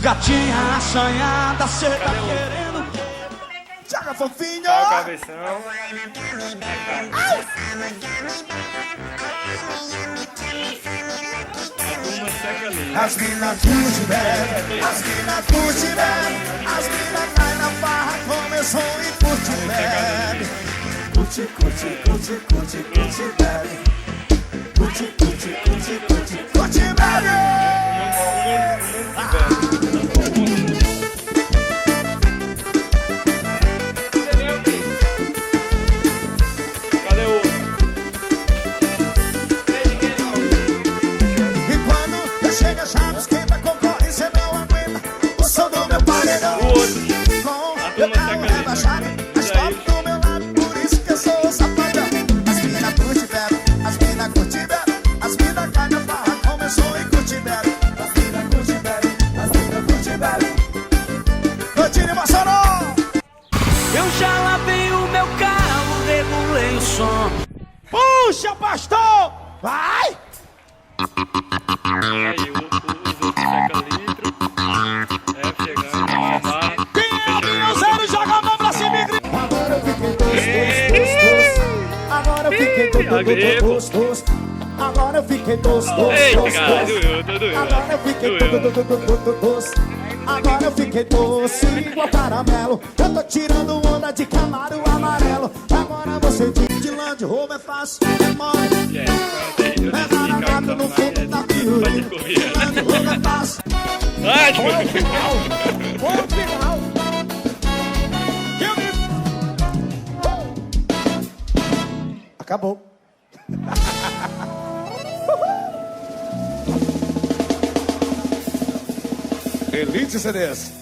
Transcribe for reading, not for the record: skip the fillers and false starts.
Gatinha assanhada, cê tá querendo. Joga fofinho. Tá o cabeção. As mina curte bem, as mina curte bem, as mina cai na farra, começou e curte bem. Curte, curte, curte, curte, curte bem. Curte, curte, curte, curte, curte bem. Cadê o outro? E quando eu chego, a chave esquenta, concorrência não aguenta. O som do meu paredão. O outro. Com meu carro rebaixado, as top do meu lado, por isso que eu sou o safadão. As mina curte bem, as mina curte bem, as mina cai na farra, começou e curte bem. As mina curte bem, as mina curte bem. Notinho Massoró! Eu já lavei o meu carro, regulei o som. Puxa, pastor! Vai! Aí, os outros seca litro. É, chegando, acabar. Quem é o minha zero, joga a mão pra cima e grita. Agora eu fiquei agora eu fiquei gostoso. Agora eu fiquei gostoso. Eita, cara, doeu. Agora eu fiquei doce. Agora eu fiquei doce igual caramelo. Eu tô tirando onda de Camaro amarelo. Agora você de Land Rover é fácil. Mole. Pega na gata no fundo da pirulinha. Land Rover é fácil. Ai, Bom final. Bom final. Acabou. Elite CDs.